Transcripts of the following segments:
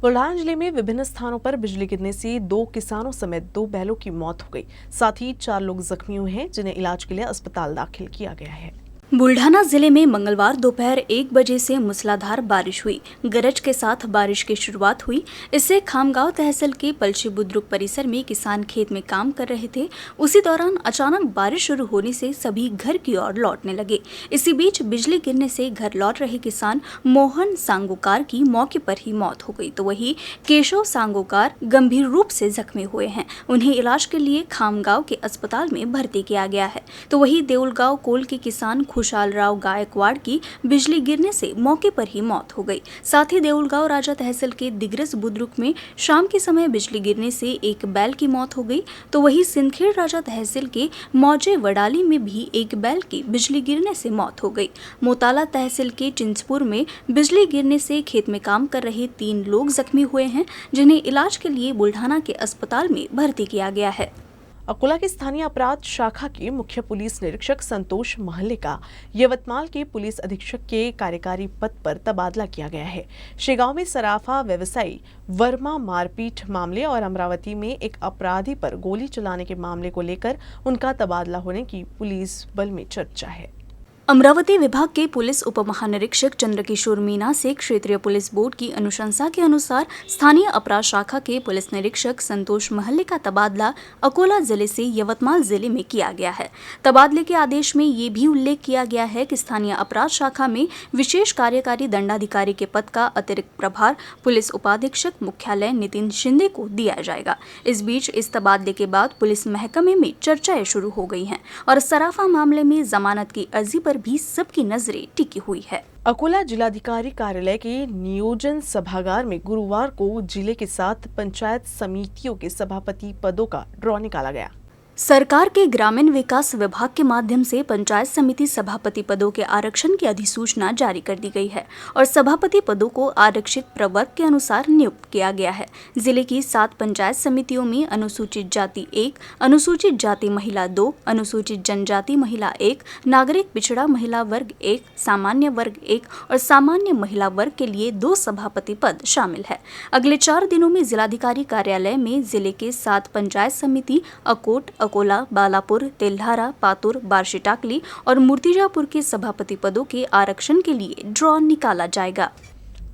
बुल्ढाना जिले में विभिन्न स्थानों पर बिजली गिरने से 2 किसानों समेत 2 बैलों की मौत हो गई। साथ ही 4 लोग जख्मी हुए हैं, जिन्हें इलाज के लिए अस्पताल दाखिल किया गया है। बुल्ढाना जिले में मंगलवार दोपहर 1 बजे से मूसलाधार बारिश हुई। गरज के साथ बारिश की शुरुआत हुई। इससे खामगांव तहसील के पलशी बुद्रुक परिसर में किसान खेत में काम कर रहे थे। उसी दौरान अचानक बारिश शुरू होने से सभी घर की ओर लौटने लगे। इसी बीच बिजली गिरने से घर लौट रहे किसान मोहन सांगोकार की मौके पर ही मौत हो गई, तो वही केशव सांगोकार गंभीर रूप से जख्मी हुए हैं। उन्हें इलाज के लिए खामगांव के अस्पताल में भर्ती किया गया है। तो वही देउलगांव कोल के किसान खुशाल राव गायकवाड़ की बिजली गिरने से मौके पर ही मौत हो गई। साथ ही देउलगांव राजा तहसील के दिग्रस बुद्रुक में शाम के समय बिजली गिरने से एक बैल की मौत हो गई। तो वही सिंदखेड़ राजा तहसील के मौजे वडाली में भी एक बैल की बिजली गिरने से मौत हो गई। मोताला तहसील के चिंचपुर में बिजली गिरने से खेत में काम कर रहे 3 लोग जख्मी हुए हैं, जिन्हें इलाज के लिए बुल्ढाना के अस्पताल में भर्ती किया गया है। अकोला की स्थानीय अपराध शाखा के मुख्य पुलिस निरीक्षक संतोष महले का यवतमाल के पुलिस अधीक्षक के कार्यकारी पद पर तबादला किया गया है। शेगांव में सराफा व्यवसायी वर्मा मारपीट मामले और अमरावती में एक अपराधी पर गोली चलाने के मामले को लेकर उनका तबादला होने की पुलिस बल में चर्चा है। अमरावती विभाग के पुलिस उप महानिरीक्षक चंद्रकिशोर मीना से क्षेत्रीय पुलिस बोर्ड की अनुशंसा के अनुसार स्थानीय अपराध शाखा के पुलिस निरीक्षक संतोष महले का तबादला अकोला जिले से यवतमाल जिले में किया गया है। तबादले के आदेश में ये भी उल्लेख किया गया है कि स्थानीय अपराध शाखा में विशेष कार्यकारी दंडाधिकारी के पद का अतिरिक्त प्रभार पुलिस उपाधीक्षक मुख्यालय नितिन शिंदे को दिया जाएगा। इस बीच इस तबादले के बाद पुलिस महकमे में चर्चाएं शुरू हो गई हैं और सराफा मामले में जमानत की अर्जी पर भी सबकी नजरें टिकी हुई है। अकोला जिलाधिकारी कार्यालय के नियोजन सभागार में गुरुवार को जिले के 7 पंचायत समितियों के सभापति पदों का ड्रॉ निकाला गया। सरकार के ग्रामीण विकास विभाग के माध्यम से पंचायत समिति सभापति पदों के आरक्षण की अधिसूचना जारी कर दी गई है और सभापति पदों को आरक्षित प्रवर्ग के अनुसार नियुक्त किया गया है। जिले की 7 पंचायत समितियों में अनुसूचित जाति 1, अनुसूचित जाति महिला 2, अनुसूचित जनजाति महिला 1, नागरिक पिछड़ा महिला वर्ग 1, सामान्य वर्ग 1 और सामान्य महिला वर्ग के लिए 2 सभापति पद शामिल है। अगले 4 दिनों में जिलाधिकारी कार्यालय में जिले के 7 पंचायत समिति अकोट, अकोला, बालापुर, तेल्हारा, पातुर, बार्शी-टाकली और मूर्तिजापुर के सभापति पदों के आरक्षण के लिए ड्रॉ निकाला जाएगा।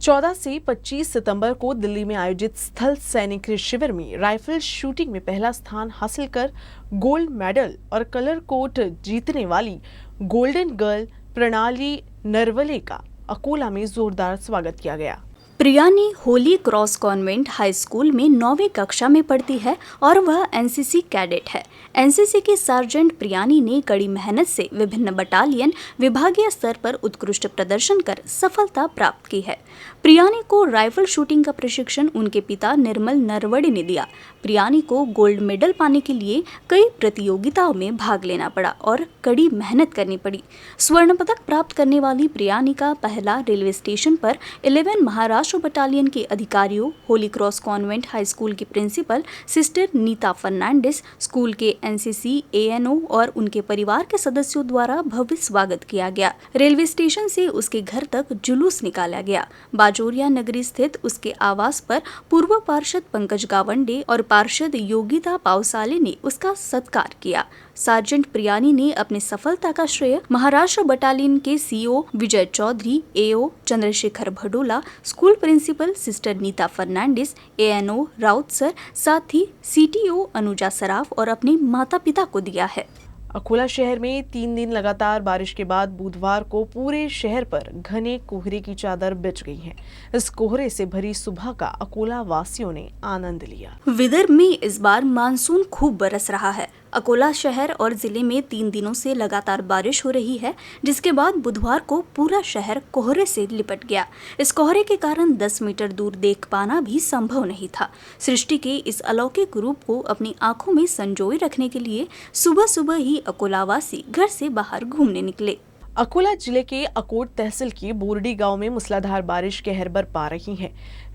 14 से 25 सितंबर को दिल्ली में आयोजित स्थल सैनिक शिविर में राइफल शूटिंग में पहला स्थान हासिल कर गोल्ड मेडल और कलर कोट जीतने वाली गोल्डन गर्ल प्रणाली नरवले का अकोला में जोरदार स्वागत किया गया। Priyani holy cross convent high school में 9वीं कक्षा में पढ़ती है और वह एनसीसी कैडेट है। एनसीसी की सार्जेंट प्रियानी ने कड़ी मेहनत से विभिन्न बटालियन विभागीय स्तर पर उत्कृष्ट प्रदर्शन कर सफलता प्राप्त की है। प्रियानी को राइफल शूटिंग का प्रशिक्षण उनके पिता निर्मल नरवड़े ने दिया। प्रियानी को गोल्ड मेडल पाने के लिए कई प्रतियोगिताओं में भाग लेना पड़ा और कड़ी मेहनत करनी पड़ी। स्वर्ण पदक प्राप्त करने वाली प्रियानी का पहला रेलवे स्टेशन पर 11 महाराष्ट्र बटालियन के अधिकारियों, holy cross convent high school की principal sister Nita Fernandes, school के एनसीसी एएनओ और उनके परिवार के सदस्यों द्वारा भव्य स्वागत किया गया। रेलवे स्टेशन से उसके घर तक जुलूस निकाला गया। बाजोरिया नगरी स्थित उसके आवास पर पूर्व पार्षद पंकज गावंडे और पार्षद योगिता पावसाले ने उसका सत्कार किया। सार्जेंट प्रियानी ने अपनी सफलता का श्रेय महाराष्ट्र बटालियन के CO Vijay Chaudhary, AO Chandrashekhar Bhadola, school principal sister Nita Fernandes, ANO Raut sir, साथ ही सीटीओ अनुजा सराफ और अपने माता पिता को दिया है। अकोला शहर में 3 दिन लगातार बारिश के बाद बुधवार को पूरे शहर पर घने कोहरे की चादर बिछ गई है। इस कोहरे से भरी सुबह का अकोला वासियों ने आनंद लिया। विदर्भ में इस बार मानसून खूब बरस रहा है। अकोला शहर और जिले में 3 दिनों से लगातार बारिश हो रही है, जिसके बाद बुधवार को पूरा शहर कोहरे से लिपट गया। इस कोहरे के कारण 10 मीटर दूर देख पाना भी संभव नहीं था। सृष्टि के इस अलौकिक रूप को अपनी आंखों में संजोए रखने के लिए सुबह सुबह ही अकोलावासी घर से बाहर घूमने निकले। अकोला जिले के अकोट तहसील के बोरडी गांव में मूसलाधार बारिश कहर बरपा रही है।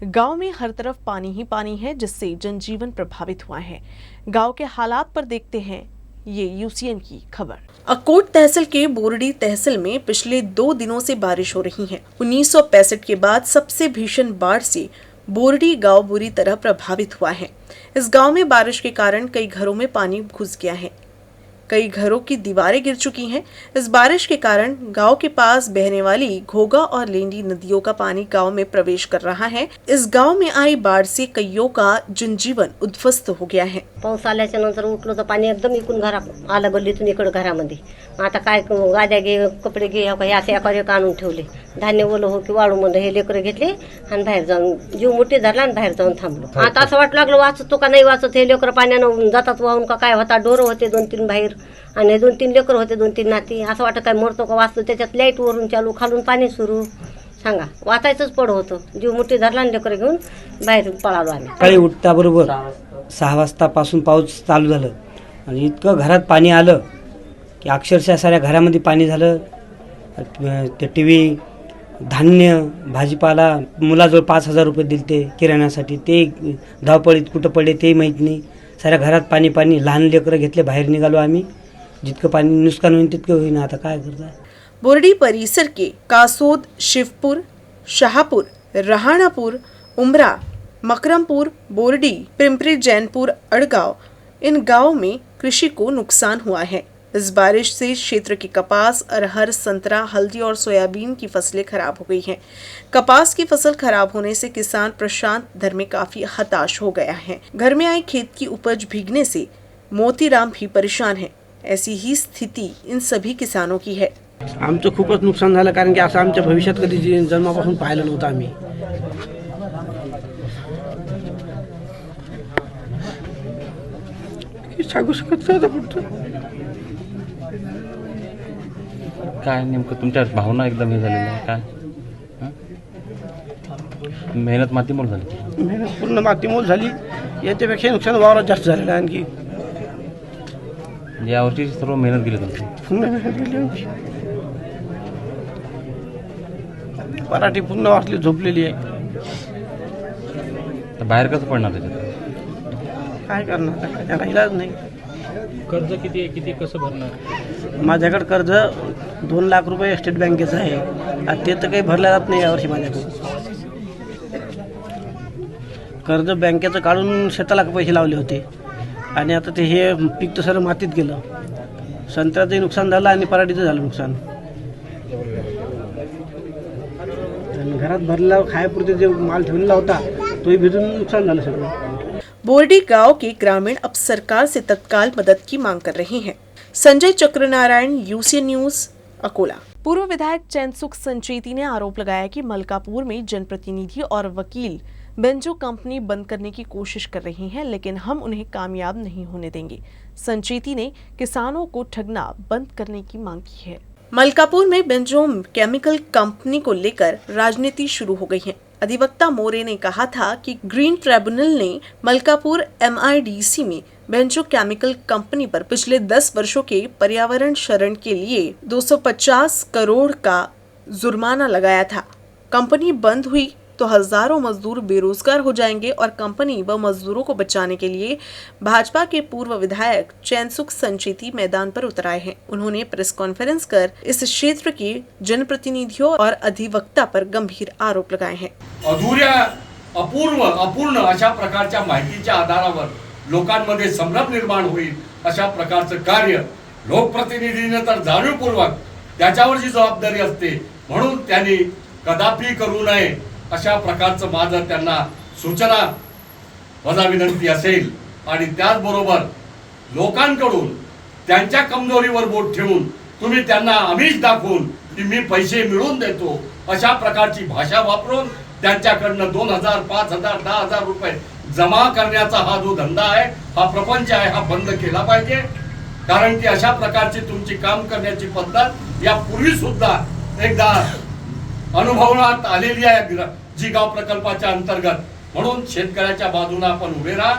गांव में हर तरफ पानी ही पानी है, जिससे जनजीवन प्रभावित हुआ है। गांव के हालात पर देखते हैं ये यूसीएन की खबर। अकोट तहसील के बोरडी तहसील में पिछले 2 दिनों से बारिश हो रही है। 1965 के बाद सबसे भीषण बाढ़ से बोरडी गांव बुरी तरह प्रभावित हुआ है। इस गांव में बारिश के कारण कई घरों में पानी घुस गया है, कई घरों की दीवारें गिर चुकी हैं। इस बारिश के कारण गांव के पास बहने वाली घोगा और लेंडी नदियों का पानी गांव में प्रवेश कर रहा है। इस गांव में आई बाढ़ से कईयों का जनजीवन उद्ध्वस्त हो गया है। पाऊस आल्याच्या नंतर उठलं तर पाणी एकदम इकून घरात आलं, गल्लीतून इकडं घरामध्ये। आता काय गाद्या घे, कपडे घे, हे असे एका आणून ठेवले। धान्य ओलं हो की वाळूमध्ये हे लेकरं घेतले आणि बाहेर जाऊन जीव मोठी धरला आणि बाहेर जाऊन थांबलो। आता असं वाटलं लागलं वाचतो का नाही वाचत, हे लेकरं पाण्यानं जातात वाहून का काय होता। डोरं होते 2-3 बाहेर आणि 2-3 लेकरं होते, 2-3 नाती। असं वाटतं काय मरतो का वाचतो, त्याच्यात लाईट वरून चालू, खालून पाणी सुरू। सांगा वाचायचंच पड होतं, जीव मोठी धरला आणि लेकरं घेऊन बाहेर पळालो आम्ही। सकाळी उठता बरोबर 6 वाजतापासून पाऊस चालू झालं आणि इतकं घरात पाणी आलं की अक्षरशः साऱ्या घरामध्ये पाणी झालं। ते टीव्ही, धान्य, भाजीपाला, मुलाजवळ 5,000 रुपये दिलते किराण्यासाठी, ते धावपळीत कुठं पडले ते माहीत नाही। साऱ्या घरात पाणी पाणी, लहान लेकरं घेतले, बाहेर निघालो आम्ही। जितकं पाणी नुकसान होईल तितकं होईन, आता काय करता। बोरडी परिसर के कासोद, शिवपुर, शाहपुर, रहाणापुर, उमरा, मकरमपुर, बोरडी, पिंपरी जैनपुर, अड़गांव, इन गांवों में कृषि को नुकसान हुआ है। इस बारिश से क्षेत्र की कपास, अरहर, संतरा, हल्दी और सोयाबीन की फसलें खराब हो गई हैं। कपास की फसल खराब होने से किसान प्रशांत धर्मे काफी हताश हो गया है। घर में आई खेत की उपज भीगने से मोतीराम भी परेशान है। ऐसी ही स्थिति इन सभी किसानों की है। आमचं खूपच नुकसान झालं, कारण की असं आमच्या भविष्यात कधी जन्मापासून पाहिलं नव्हतं आम्ही। सांगू शकत नाही आता पुढचं काय नेमकं तुमच्या भावना एकदम हे झालेल्या आहे काय? मेहनत मातीमोल झाली, मेहनत पूर्ण मातीमोल झाली। याच्यापेक्षा नुकसान वावरात जास्त झालेलं आहे आणखी। यावर्षी सर्व मेहनत गेली तुमची, पूर्ण मेहनत गेली आमची। पराठी पूर्ण वाचली, झोपलेली आहे। तर बाहेर कसं पडणार त्याच्यात? काय करणार, त्याला इलाज नाही। कर्ज किती आहे, किती कसं भरणार? माझ्याकडे कर्ज 2 लाख रुपये स्टेट बँकेचं आहे, आणि ते तर काही भरलं जात नाही यावर्षी माझ्याकडून। कर्ज बँकेचं काढून शेताला पैसे लावले होते, आणि आता ते हे पीक तर सर्व मातीत गेलं। संत्र्याचंही नुकसान झालं आणि पराठीचं झालं नुकसान। आणि घरात भरलेला खायापुरते जे माल ठेवलेला होता तोही भिजून नुकसान झालं सगळं। बोरडी गांव के ग्रामीण अब सरकार से तत्काल मदद की मांग कर रहे हैं। Sanjay Chakranarayan, UC news, Akola. पूर्व विधायक चैनसुख संचेती ने आरोप लगाया कि मलकापुर में जनप्रतिनिधि और वकील बेंजो कंपनी बंद करने की कोशिश कर रही हैं, लेकिन हम उन्हें कामयाब नहीं होने देंगे। संचेती ने किसानों को ठगना बंद करने की मांग की है। मलकापुर में बेंजो केमिकल कंपनी को लेकर राजनीति शुरू हो गई है। अधिवक्ता मोरे ने कहा था कि ग्रीन ट्रिब्यूनल ने मलकापुर MIDC में बेंजो केमिकल कंपनी पर पिछले 10 वर्षों के पर्यावरण क्षरण के लिए 250 करोड़ का जुर्माना लगाया था। कंपनी बंद हुई तो हजारों मजदूर बेरोजगार हो जाएंगे और कंपनी व मजदूरों को बचाने के लिए भाजपा के पूर्व विधायक चैनसुख संचेती मैदान पर उतर आए हैं। उन्होंने प्रेस कॉन्फ्रेंस कर इस क्षेत्र के जनप्रतिनिधियों और अधिवक्ता पर गंभीर आरोप लगाए हैं। अधुऱ्या, अपूर्ण अशा प्रकारच्या माहितीच्या आधारावर लोकांमध्ये संभ्रम निर्माण होईल अशा प्रकारचं कार्य लोकप्रतिनिधीने तर जाणीवपूर्वक त्याच्यावरची जबाबदारी असते, म्हणून त्यांनी कदापि करू नये अशा प्रकारचं माझं त्यांना सूचना वजा विनंती असेल। आणि त्याचबरोबर लोकांकडून त्यांच्या कमजोरीवर बोट ठेवून तुम्ही त्यांना आमिष दाखवून की मी पैसे मिळवून देतो अशा प्रकारची भाषा वापरून त्यांच्याकडनं 2,000, 5,000, 10,000 रुपये जमा करण्याचा हा जो धंदा आहे, हा प्रपंच आहे, हा बंद केला पाहिजे। कारण की अशा प्रकारची तुमची काम करण्याची पद्धत यापूर्वी सुद्धा एकदा अनुभवण्यात आलेली आहे जिगाव प्रकल्पाच्या अंतर्गत। म्हणून शेतकऱ्याच्या बाजूने आपण उभे राहा,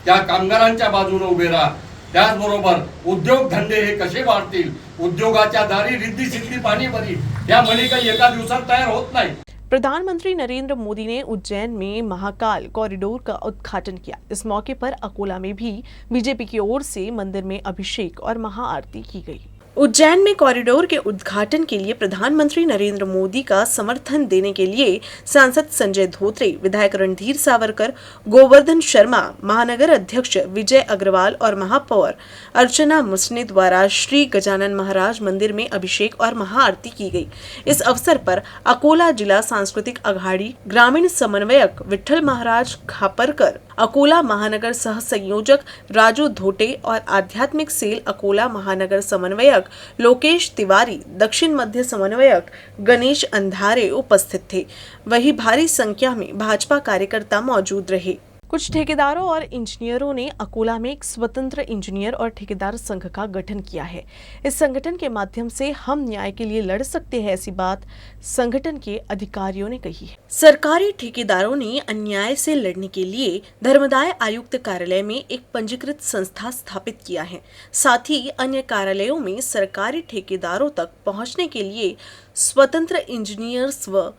त्या कामगारांच्या बाजूने उभे राहा। त्याचबरोबर उद्योगधंदे हे कसे वाढतील, उद्योगाच्या दारी रिद्धी सिद्धी पाणी भरी, या म्हणी काही एका दिवसात तयार होत नाही। प्रधानमंत्री नरेंद्र मोदी ने उज्जैन में महाकाल कॉरिडोर का उद्घाटन किया। इस मौके पर अकोला में भी बीजेपी की ओर से मंदिर में अभिषेक और महाआरती की गई। उज्जैन में कॉरिडोर के उद्घाटन के लिए प्रधानमंत्री नरेंद्र मोदी का समर्थन देने के लिए सांसद संजय धोत्रे, विधायक रणधीर सावरकर, गोवर्धन शर्मा, महानगर अध्यक्ष विजय अग्रवाल और महापौर अर्चना मुसने द्वारा श्री गजानन महाराज मंदिर में अभिषेक और महाआरती की गई। इस अवसर पर अकोला जिला सांस्कृतिक अघाड़ी ग्रामीण समन्वयक विठल महाराज खापरकर, अकोला महानगर सह संयोजक राजू धोटे और आध्यात्मिक सेल अकोला महानगर समन्वयक लोकेश तिवारी, दक्षिण मध्य समन्वयक गणेश अंधारे उपस्थित थे। वहीं भारी संख्या में भाजपा कार्यकर्ता मौजूद रहे। कुछ ठेकेदारों और इंजीनियरों ने अकोला में एक स्वतंत्र इंजीनियर और ठेकेदार संघ का गठन किया है। इस संगठन के माध्यम से हम न्याय के लिए लड़ सकते हैं, ऐसी बात संगठन के अधिकारियों ने कही है। सरकारी ठेकेदारों ने अन्याय से लड़ने के लिए धर्मदाय आयुक्त कार्यालय में एक पंजीकृत संस्था स्थापित किया है। साथ ही अन्य कार्यालयों में सरकारी ठेकेदारों तक पहुंचने के लिए स्वतंत्र इंजीनियर्स व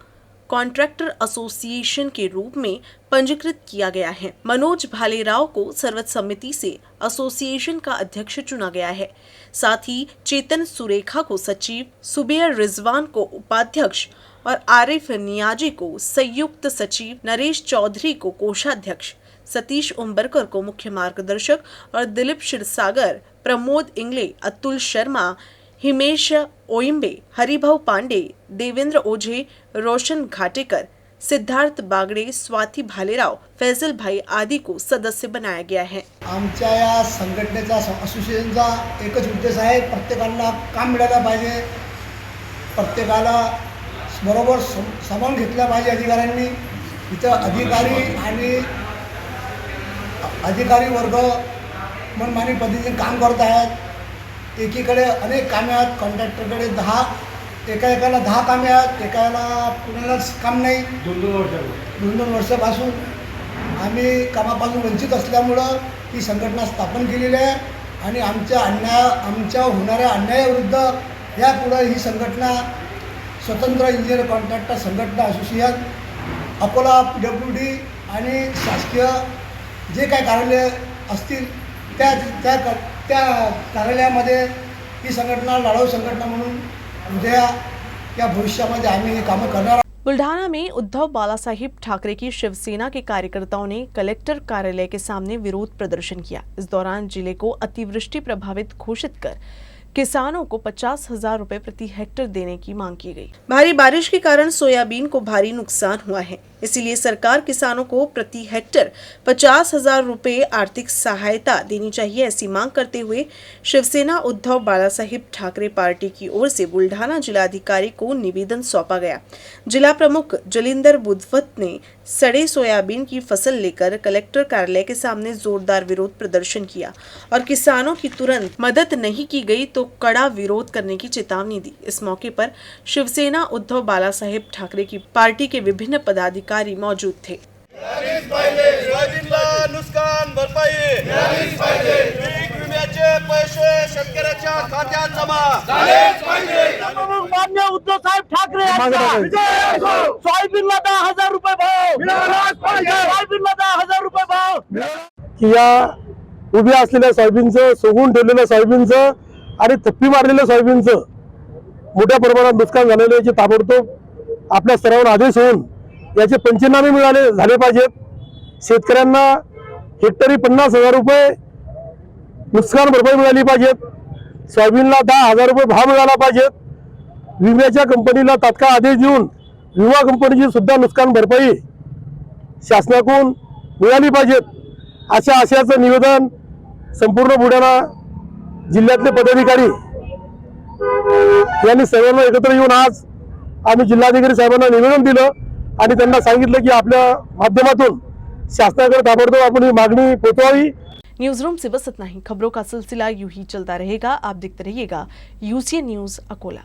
कॉन्ट्रैक्टर एसोसिएशन के रूप में पंजीकृत किया गया है। मनोज भालेराव को सर्वसम्मति से एसोसिएशन का अध्यक्ष चुना गया है। साथ ही चेतन सुरेखा को सचिव, सुबेर रिजवान को उपाध्यक्ष और आरिफ नियाजी को संयुक्त सचिव, नरेश चौधरी को कोषाध्यक्ष, सतीश उम्बरकर को मुख्य मार्गदर्शक और दिलीप क्षीरसागर, प्रमोद इंगले, अतुल शर्मा, हिमेश ओइम्बे, हरिभाऊ पांडे, देवेंद्र ओझे, रोशन घाटेकर, सिद्धार्थ बागडे, स्वाती भालेराव, फैजल भाई आदि को सदस्य बनाया गया है। आमच्या या संघटनेचा असोसिएशनचा एकच उद्देश आहे, प्रत्येकाला काम मिळालं पाहिजे, प्रत्येकाला बरोबर सामावून घेतलं पाहिजे अधिकाऱ्यांनी। इथं अधिकारी वर्ग मनमानी पद्धतीने काम करत आहेत। एकीकडे अनेक कामे आहेत, कॉन्ट्रॅक्टरकडे एकाला 10 कामे आहेत, एकाला कुणालाच काम नाही। 2-2 वर्षापासून आम्ही कामापासून वंचित असल्यामुळं ही संघटना स्थापन केलेली आहे आणि आमच्या होणाऱ्या अन्यायाविरुद्ध यापुढे ही संघटना स्वतंत्र इंजिनियर कॉन्ट्रॅक्टर संघटना असोसिएशन अकोला PWD आणि शासकीय जे काही कार्यालय असतील त्या कार्यालयामध्ये ही संघटना लढाऊ संघटना म्हणून उद्या या भविष्यामध्ये आम्ही ही कामं करणार। बुल्ढाना में उद्धव बालासाहेब ठाकरे की शिवसेना के कार्यकर्ताओं ने कलेक्टर कार्यालय के सामने विरोध प्रदर्शन किया। इस दौरान जिले को अतिवृष्टि प्रभावित घोषित कर किसानों को 50,000 रुपए प्रति हेक्टेयर देने की मांग की गई। भारी बारिश के कारण सोयाबीन को भारी नुकसान हुआ है, इसीलिए सरकार किसानों को प्रति हेक्टेयर 50,000 रुपए आर्थिक सहायता देनी चाहिए, ऐसी मांग करते हुए शिवसेना उद्धव बालासाहेब ठाकरे पार्टी की ओर से बुल्ढाना जिलाधिकारी को निवेदन सौंपा गया। जिला प्रमुख जलिंदर बुधवत ने सड़े सोयाबीन की फसल लेकर कलेक्टर कार्यालय के सामने जोरदार विरोध प्रदर्शन किया और किसानों की तुरंत मदद नहीं की गई तो कड़ा विरोध करने की चेतावनी दी। इस मौके पर शिवसेना उद्धव बालासाहेब ठाकरे की पार्टी के विभिन्न पदाधिकारी मौजूद थे। नुकसान भरपाई, पीक विम्याचे पैसे शेतकऱ्याच्या खात्यात जमा मान्य उद्धव साहेब ठाकरे सोयाबीनला 10,000 रुपये भाव, सोयाबीनला 10,000 रुपये भाव। या उभ्या असलेल्या सोयाबीनचं, सोगून ठेवलेल्या सोयाबीनचं आणि थप्पी मारलेल्या सोयाबीनचं मोठ्या प्रमाणात नुकसान झालेलं याची ताबडतोब आपल्या स्तरावर आदेश होऊन याचे पंचनामे झाले पाहिजेत। शेतकऱ्यांना हेक्टरी 50,000 रुपये नुकसान भरपाई मिळाली पाहिजेत। सोयाबीनला 10,000 रुपये भाव मिळाला पाहिजेत। विम्याच्या कंपनीला तात्काळ आदेश देऊन विमा कंपनीची सुद्धा नुकसान भरपाई शासनाकडून मिळाली पाहिजेत, अशा आशयाचं निवेदन संपूर्ण बुलढाणा जिल्ह्यातले पदाधिकारी यांनी सर्वांना एकत्र येऊन आज आम्ही जिल्हाधिकारी साहेबांना निवेदन दिलं आणि त्यांना सांगितलं की आपल्या माध्यमातून शासनाकडे ताबडतोब आपण ही मागणी पोहोचवावी। न्यूज रूम से बस इतना ही। खबरों का सिलसिला यूं ही चलता रहेगा। आप देखते रहिएगा UCN न्यूज अकोला।